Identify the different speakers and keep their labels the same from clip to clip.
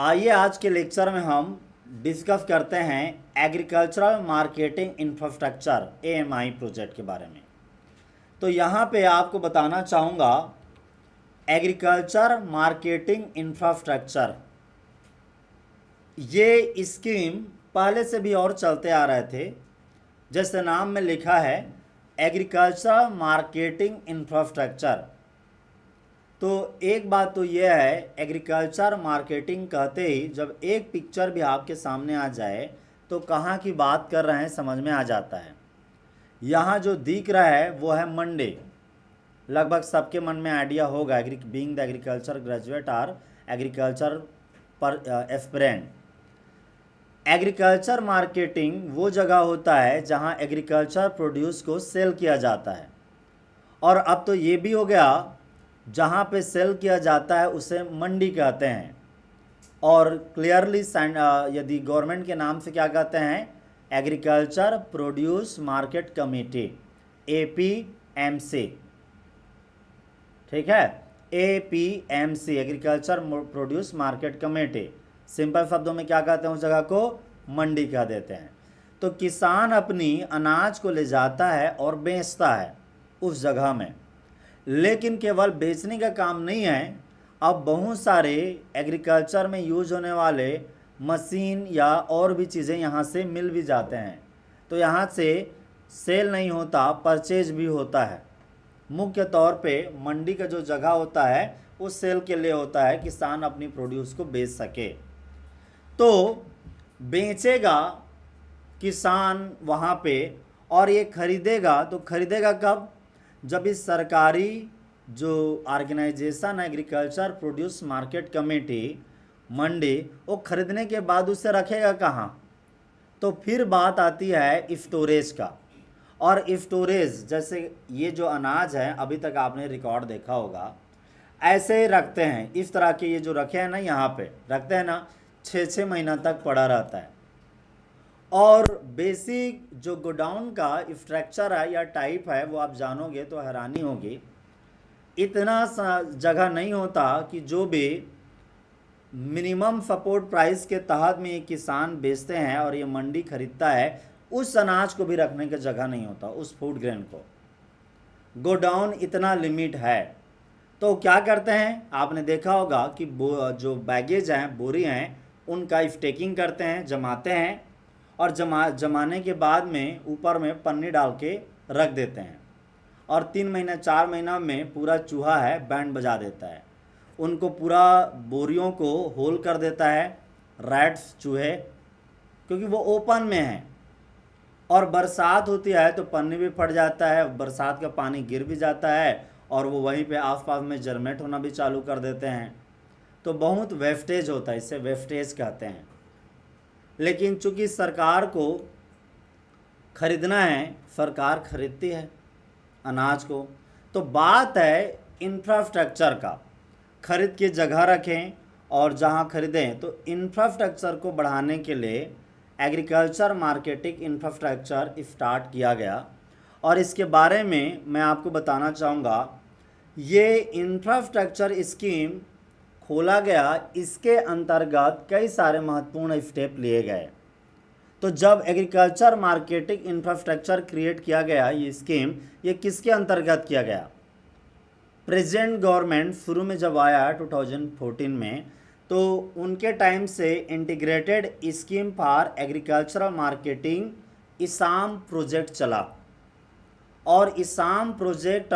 Speaker 1: आइए आज के लेक्चर में हम डिस्कस करते हैं agricultural marketing infrastructure AMI project के बारे में। तो यहाँ पे आपको बताना चाहूँगा एग्रीकल्चर मार्केटिंग इंफ्रास्ट्रक्चर ये स्कीम पहले से भी और चलते आ रहे थे। जैसे नाम में लिखा है एग्रीकल्चर मार्केटिंग इंफ्रास्ट्रक्चर। तो एक बात तो यह है, एग्रीकल्चर मार्केटिंग कहते ही जब एक पिक्चर भी आपके सामने आ जाए तो कहाँ की बात कर रहे हैं समझ में आ जाता है। यहाँ जो दिख रहा है वो है मंडी। लगभग सबके मन में आइडिया होगा, being the agriculture graduate or agriculture पर एस्पिरेंट। एग्रीकल्चर मार्केटिंग वो जगह होता है जहाँ एग्रीकल्चर प्रोड्यूस को सेल किया जाता है। और अब तो ये भी हो गया, जहाँ पे सेल किया जाता है उसे मंडी कहते हैं। और क्लियरली यदि गवर्नमेंट के नाम से क्या कहते हैं, agriculture produce market committee, APMC। ठीक है, APMC agriculture produce market committee. Simple शब्दों में क्या कहते हैं, उस जगह को मंडी कह देते हैं। तो किसान अपनी अनाज को ले जाता है और बेचता है उस जगह में। लेकिन केवल बेचने का काम नहीं है, अब बहुत सारे एग्रीकल्चर में यूज होने वाले मशीन या और भी चीज़ें यहाँ से मिल भी जाते हैं। तो यहाँ से सेल नहीं होता, परचेज भी होता है। मुख्य तौर पे मंडी का जो जगह होता है वो सेल के लिए होता है, किसान अपनी प्रोड्यूस को बेच सके। तो बेचेगा किसान वहाँ पे और ये खरीदेगा, तो खरीदेगा कब, जब इस सरकारी जो ऑर्गेनाइजेशन है एग्रीकल्चर प्रोड्यूस मार्केट कमेटी मंडी, वो खरीदने के बाद उसे रखेगा कहाँ। तो फिर बात आती है स्टोरेज का। और स्टोरेज जैसे ये जो अनाज है अभी तक आपने रिकॉर्ड देखा होगा, ऐसे रखते हैं इस तरह के, ये जो रखे हैं ना यहाँ पे रखते हैं ना, 6-6 महीना तक पड़ा रहता है। और बेसिक जो गोडाउन का स्ट्रक्चर है या टाइप है वो आप जानोगे तो हैरानी होगी। इतना जगह नहीं होता कि जो भी मिनिमम सपोर्ट प्राइस के तहत में ये किसान बेचते हैं और ये मंडी खरीदता है, उस अनाज को भी रखने की जगह नहीं होता, उस फूड ग्रेन को। गोडाउन इतना लिमिट है। तो क्या करते हैं, आपने देखा होगा कि जो बैगेज हैं, बोरी हैं, उनका स्टेकिंग करते हैं, जमाते हैं और जमाने के बाद में ऊपर में पन्नी डाल के रख देते हैं। और 3 महीना 4 महीना में पूरा चूहा है बैंड बजा देता है, उनको पूरा बोरियों को होल कर देता है, रैट्स चूहे, क्योंकि वो ओपन में है। और बरसात होती है तो पन्नी भी फट जाता है, बरसात का पानी गिर भी जाता है और वो वहीं पे आसपास में जर्मेट होना भी चालू कर देते हैं। तो बहुत वेस्टेज होता है, इसे वेस्टेज कहते हैं। लेकिन चूंकि सरकार को खरीदना है, सरकार खरीदती है अनाज को। तो बात है इंफ्रास्ट्रक्चर का, खरीद के जगह रखें और जहां खरीदें। तो इंफ्रास्ट्रक्चर को बढ़ाने के लिए एग्रीकल्चर मार्केटिंग इंफ्रास्ट्रक्चर स्टार्ट किया गया। और इसके बारे में मैं आपको बताना चाहूँगा, ये इंफ्रास्ट्रक्चर स्कीम खोला गया, इसके अंतर्गत कई सारे महत्वपूर्ण स्टेप लिए गए। तो जब एग्रीकल्चर मार्केटिंग इंफ्रास्ट्रक्चर क्रिएट किया गया, ये स्कीम ये किसके अंतर्गत किया गया, प्रेजेंट गवर्नमेंट शुरू में जब आया 2014 में, तो उनके टाइम से integrated scheme for agricultural marketing ISAM project चला। और इसाम प्रोजेक्ट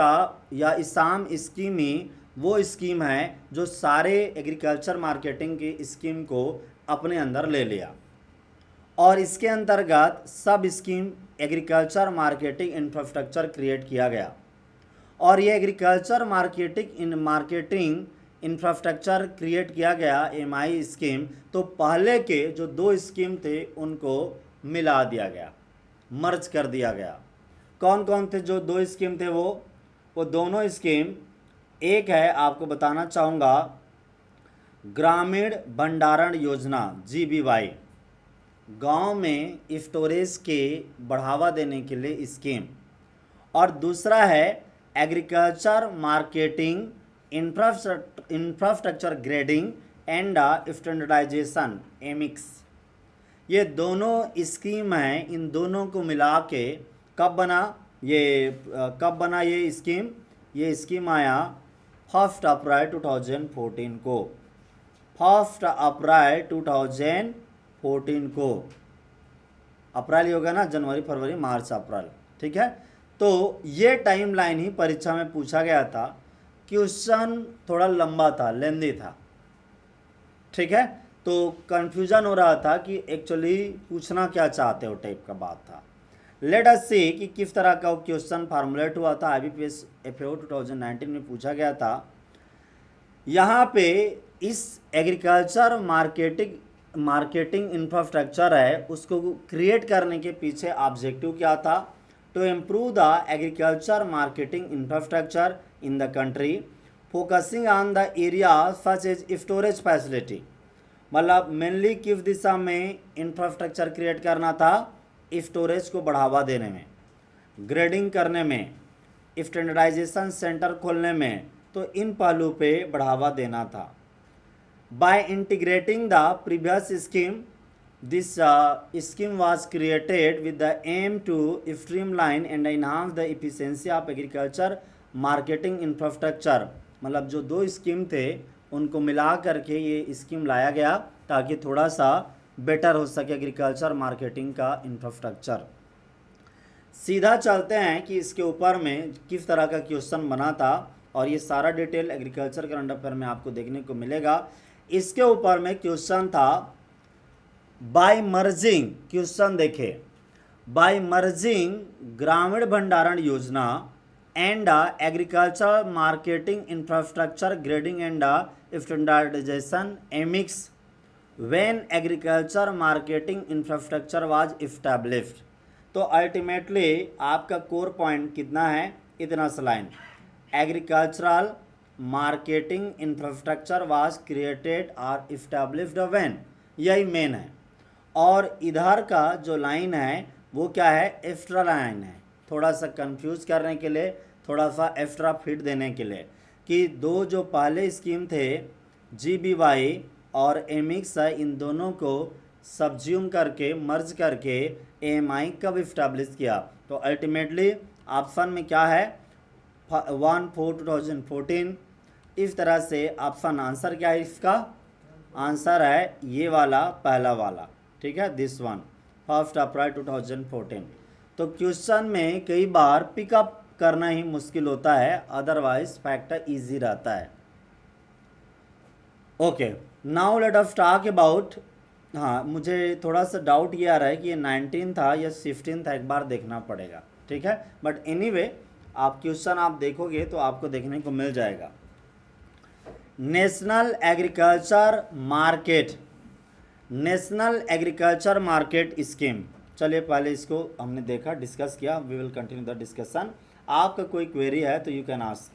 Speaker 1: या इसाम स्कीम ही वो स्कीम है जो सारे एग्रीकल्चर मार्केटिंग की स्कीम को अपने अंदर ले लिया। और इसके अंतर्गत सब scheme agriculture marketing infrastructure create किया गया। और ये एग्रीकल्चर मार्केटिंग इंफ्रास्ट्रक्चर क्रिएट किया गया एमआई स्कीम। तो पहले के जो 2 स्कीम थे उनको मिला दिया गया, मर्ज कर दिया गया। कौन कौन थे जो 2 स्कीम थे, वो दोनों स्कीम, एक है आपको बताना चाहूँगा ग्रामीण भंडारण योजना GBY, गांव में स्टोरेज के बढ़ावा देने के लिए स्कीम। और दूसरा है agriculture marketing infrastructure grading and standardisation AMIGS, ये दोनों स्कीम हैं। इन दोनों को मिला के कब बना ये स्कीम? ये स्कीम आया 1 अप्रैल 2014 को। 1 अप्रैल 2014 को। अप्रैल ही होगा ना, जनवरी फरवरी मार्च अप्रैल, ठीक है। तो ये टाइमलाइन ही परीक्षा में पूछा गया था। क्वेश्चन थोड़ा लंबा था, लेंदी था, ठीक है। तो कंफ्यूजन हो रहा था कि एक्चुअली पूछना क्या चाहते हो टाइप का बात था। लेट अस सी कि किस तरह का क्वेश्चन फार्मुलेट हुआ था। IBPS FAO 2019 में पूछा गया था। यहाँ पे इस एग्रीकल्चर मार्केटिंग इंफ्रास्ट्रक्चर है, उसको क्रिएट करने के पीछे ऑब्जेक्टिव क्या था? To improve the agriculture marketing infrastructure in the country, focusing on the area such as storage facility. मतलब मेनली किस दिशा में इंफ्रास्ट्रक्चर क्रिएट करना था? स्टोरेज को बढ़ावा देने में, ग्रेडिंग करने में, स्टैंडर्डाइजेशन सेंटर खोलने में, तो इन पहलू पे बढ़ावा देना था। By integrating the previous scheme, this scheme was created with the aim to streamline and enhance the efficiency of agriculture marketing infrastructure. मतलब जो दो स्कीम थे उनको मिला करके ये स्कीम लाया गया ताकि थोड़ा सा बेटर हो सके एग्रीकल्चर मार्केटिंग का इंफ्रास्ट्रक्चर। सीधा चलते हैं कि इसके ऊपर में किस तरह का क्वेश्चन बना था, और ये सारा डिटेल एग्रीकल्चर करंट अफेयर में आपको देखने को मिलेगा। इसके ऊपर में क्वेश्चन था बाय मर्जिंग, क्वेश्चन देखे, by merging Gramin Bhandaran Yojana and agriculture marketing infrastructure grading and standardisation AMIGS when agriculture marketing infrastructure was established. तो अल्टीमेटली आपका कोर पॉइंट कितना है? इतना सा line, agricultural marketing infrastructure was created और इस्टेब्लिश्ड व्हेन, यही मेन है। और इधर का जो लाइन है वो क्या है? एक्स्ट्रा लाइन है, थोड़ा सा कंफ्यूज करने के लिए, थोड़ा सा एक्स्ट्रा फिट देने के लिए कि दो जो पहले स्कीम थे GBY और एमिक्स है, इन दोनों को सब्ज्यूम करके मर्ज करके AMI कब इस्टेब्लिश किया? तो अल्टीमेटली ऑप्शन में क्या है? 1/4/2014। इस तरह से ऑप्शन आंसर क्या है? इसका आंसर है ये वाला, पहला वाला, ठीक है, दिस वन, 1 अप्रैल 2014। तो क्वेश्चन में कई बार पिकअप करना ही मुश्किल होता है, अदरवाइज फैक्टर इजी रहता है। Okay, now let us talk about, हाँ मुझे थोड़ा सा डाउट ये आ रहा है कि ये 19 था या 15 था, एक बार देखना पड़ेगा, ठीक है। बट एनीवे आप क्वेश्चन आप देखोगे तो आपको देखने को मिल जाएगा। National agriculture market scheme. चलिए पहले इसको हमने देखा, डिस्कस किया, we will continue the discussion. आपका कोई क्वेरी है तो यू कैन आस्क।